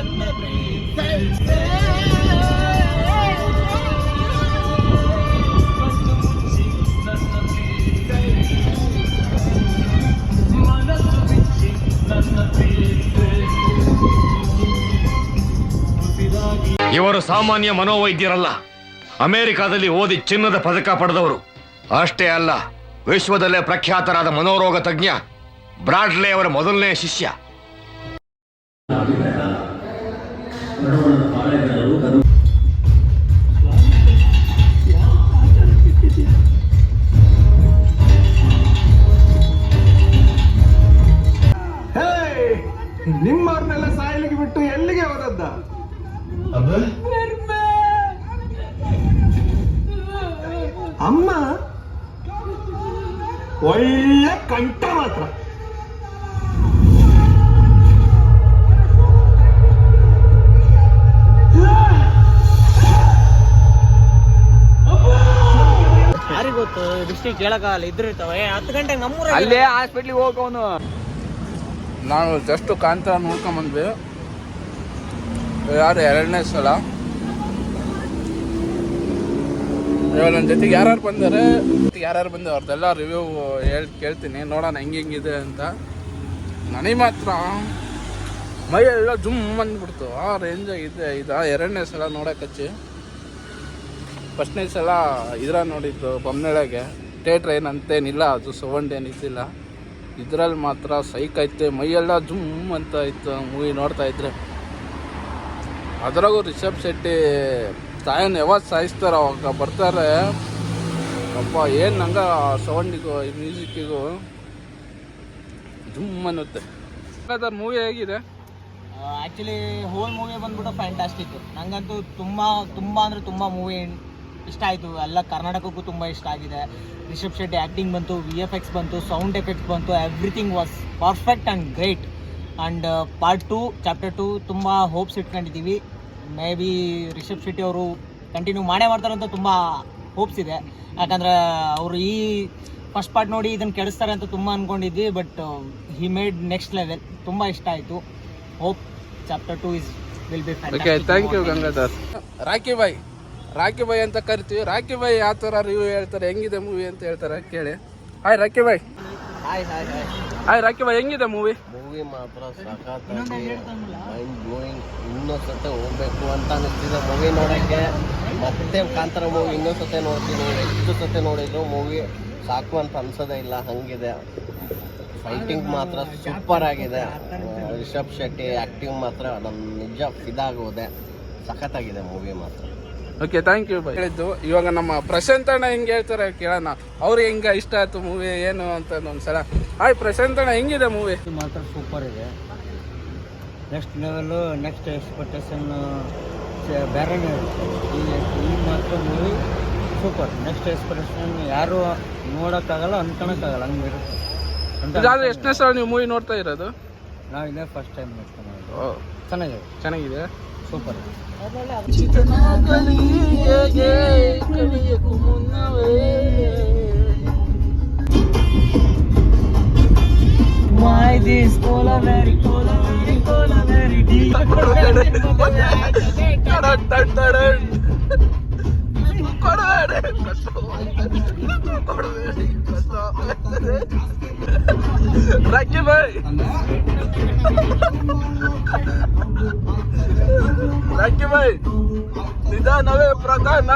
ನನ್ನ ಪ್ರೀತಿ ಇವರು ಸಾಮಾನ್ಯ ಮನೋವೈದ್ಯರಲ್ಲ. ಅಮೆರಿಕಾದಲ್ಲಿ ಓದಿ ಚಿನ್ನದ ಪದಕ ಪಡೆದವರು. ಅಷ್ಟೇ ಅಲ್ಲ, ವಿಶ್ವದಲ್ಲೇ ಪ್ರಖ್ಯಾತರಾದ ಮನೋರೋಗ ತಜ್ಞ ಬ್ರಾಡ್ಲೆ ಅವರ ಮೊದಲನೇ ಶಿಷ್ಯ. ನಿಮ್ಮವ್ರನ್ನೆಲ್ಲ ಸಾಯಲಿಗೆ ಬಿಟ್ಟು ಎಲ್ಲಿಗೆ ಹೋದದ್ದ? ಅಮ್ಮ ಒಳ್ಳೆ ಕಂಠ ಮಾತ್ರ. ಯಾರಿಗೆ ಗೊತ್ತು, ದೃಷ್ಟಿ ಕೇಳಕ್ಕಾಗಲ್ಲ, ಇದ್ರಿರ್ತಾವೆ 10 ಗಂಟೆಗೆ ನಮ್ಮೂರ ಅಲ್ಲೇ ಹಾಸ್ಪಿಟ್ಲಿಗೆ ಹೋಗೋನು. ನಾವು ಜಸ್ಟ್ ಕಾಂತಾರ ನೋಡ್ಕೊಂಬಂದ್ವಿ. ಯಾರು 2ನೇ ಸಲ. ಇವಾಗ ನನ್ನ ಜೊತೆಗೆ ಯಾರ್ಯಾರು ಬಂದಾರೆ, ಅವ್ರದ್ದೆಲ್ಲ ರಿವ್ಯೂ ಕೇಳ್ತೀನಿ, ನೋಡೋಣ ಹೆಂಗಿದೆ ಅಂತ. ನನಗೆ ಮಾತ್ರ ಮೈ ಎಲ್ಲ ಜುಮ್ ಬಂದ್ಬಿಡ್ತು. ಆ ರೇಂಜ್ ಇದೆ. 2ನೇ ಸಲ ನೋಡೋಕಚ್ಚಿ. ಫಸ್ಟ್ನೇ ಸಲ ನೋಡಿದ್ದು ಬೊಮ್ಮನಳ್ಳಿಗೆ. ಥಿಯೇಟ್ರ್ ಏನಂತೇನಿಲ್ಲ, ಅದು ಸೌಂಡ್ ಏನಿದ್ದಿಲ್ಲ. ಇದರಲ್ಲಿ ಮಾತ್ರ ಸೈಕ್ ಐತೆ, ಮೈಯೆಲ್ಲ ಜುಮ್ ಅಂತ ಇತ್ತು ಮೂವಿ ನೋಡ್ತಾ ಇದ್ರೆ. ಅದರಾಗೂ ರಿಷಬ್ ಶೆಟ್ಟಿ ತಾಯನ್ ಯಾವಾಗ ಸಾಯಿಸ್ತಾರ ಅವಾಗ ಬರ್ತಾರೆ. ಅಪ್ಪ ಏನು ನಂಗೆ ಸೌಂಡಿಗೂ ಮ್ಯೂಸಿಕ್ಕಿಗೂ ಜುಮ್ ಅನ್ನುತ್ತೆ. ಮೂವಿ ಹೇಗಿದೆ? ಆ್ಯಕ್ಚುಲಿ ಹೋಲ್ ಮೂವಿ ಬಂದ್ಬಿಟ್ಟು ಫ್ಯಾಂಟಾಸ್ಟಿಕ್. ನನಗಂತೂ ತುಂಬ ಅಂದರೆ ತುಂಬ ಮೂವಿ ಇಷ್ಟ ಆಯಿತು. ಎಲ್ಲ ಕರ್ನಾಟಕಕ್ಕೂ ತುಂಬ ಇಷ್ಟ ಆಗಿದೆ. ರಿಷಬ್ ಶೆಟ್ಟಿ ಆ್ಯಕ್ಟಿಂಗ್ ಬಂತು, VFX ಬಂತು, ಸೌಂಡ್ ಎಫೆಕ್ಟ್ಸ್ ಬಂತು, everything was perfect and great. And part 2 chapter 2 ತುಂಬ ಹೋಪ್ಸ್ ಇಟ್ಕೊಂಡಿದ್ದೀವಿ. ಮೇ ಬಿ ರಿಷಬ್ ಶೆಟ್ಟಿ ಅವರು ಕಂಟಿನ್ಯೂ ಮಾಡ್ತಾರೆ ಅಂತ ತುಂಬ ಹೋಪ್ಸ್ ಇದೆ. ಯಾಕಂದರೆ ಅವರು ಈ ಫಸ್ಟ್ ಪಾರ್ಟ್ ನೋಡಿ ಇದನ್ನು ಕೆಡಿಸ್ತಾರೆ ಅಂತ ತುಂಬ ಅಂದ್ಕೊಂಡಿದ್ವಿ. But he made next level. ತುಂಬ ಇಷ್ಟ ಆಯಿತು. Hope chapter 2 will be fantastic. Thank you Gangadhar. Rocky boy ಅಂತ ಕರಿತೀವಿ. ರಾಕಿ ಬಾಯ್ ಯಾವ ಥರ ರಿವ್ಯೂ ಹೇಳ್ತಾರೆ, ಹೆಂಗಿದೆ ಮೂವಿ ಅಂತ ಹೇಳ್ತಾರೆ, ಕೇಳಿ. ಹಾಯ್ ರಾಕಿ ಬಾಯ್. ಹಾಯ್ ರಾಕಿ ಬಾಯ್, ಹೆಂಗಿದೆ ಮೂವಿ ಮಾತ್ರ ಸಖತ್ತಾಗಿ ಮೈಂಡ್ ಬ್ಲೋಯಿಂಗ್. ಇನ್ನೊಂದು ಸತೆ ಹೋಗ್ಬೇಕು ಅಂತ ಅನಿಸ್ತಿದೆ ಮೂವಿ ನೋಡೋಕ್ಕೆ. ಮತ್ತೆ ಕಾಂತಾರ ಮೂವಿ ಇನ್ನೊಂದು ಸತೆ ನೋಡ್ತೀನಿ. ಎಷ್ಟು ಸತೆ ನೋಡಿದ್ರು ಮೂವಿ ಸಾಕು ಅಂತ ಅನ್ಸೋದೇ ಇಲ್ಲ, ಹಂಗಿದೆ. ಫೈಟಿಂಗ್ ಮಾತ್ರ ಸೂಪರ್ ಆಗಿದೆ. ರಿಷಬ್ ಶೆಟ್ಟಿ ಆ್ಯಕ್ಟಿಂಗ್ ಮಾತ್ರ ನನ್ನ ನಿಜ ಫಿದಾಗೋದೆ. ಸಖತ್ತಾಗಿದೆ ಮೂವಿ ಮಾತ್ರ. Okay, thank you bye. ಹೇಳಿದ್ದು ಇವಾಗ ನಮ್ಮ ಪ್ರಶಾಂತ್ ಅಣ್ಣ ಹೆಂಗೆ ಹೇಳ್ತಾರೆ ಕೇಳೋಣ. ಅವ್ರು ಹೆಂಗೆ ಇಷ್ಟ ಆಯ್ತು ಮೂವಿ ಏನು ಅಂತ ಒಂದ್ಸಲ. ಹಾಯ್ ಪ್ರಶಾಂತ್ ಅಣ್ಣ, ಹೆಂಗಿದೆ ಮೂವಿ? ಮಾತ್ರ ಸೂಪರ್ ಇದೆ. ನೆಕ್ಸ್ಟ್ ಲೆವೆಲ್ಲು, ನೆಕ್ಸ್ಟ್ ಎಕ್ಸ್ಪೆಕ್ಟೇಷನ್ ಬೇರೆನೇ ಇರುತ್ತೆ. ಈ ಮಾತ್ರ ಮೂವಿ ಸೂಪರ್. ನೆಕ್ಸ್ಟ್ ಎಕ್ಸ್ಪೆಕ್ಟೇಷನ್ ಯಾರು ನೋಡೋಕ್ಕಾಗಲ್ಲ, ಅನ್ಕೊಳಕ್ಕಾಗಲ್ಲ, ಹಂಗಿರುತ್ತೆ. ಇದಾದ್ರೆ ಎಷ್ಟನೇ ಸಲ ನೀವು ಮೂವಿ ನೋಡ್ತಾ ಇರೋದು? ನಾವು ಇಲ್ಲೇ ಫಸ್ಟ್ ಟೈಮ್ ನೋಡ್ಕೊಂಡು. ಚೆನ್ನಾಗಿದೆ, super. Why this cola very deep? Rocky boy, Rocky boy, ನಿಧಾನವೇ ಪ್ರಧಾನ.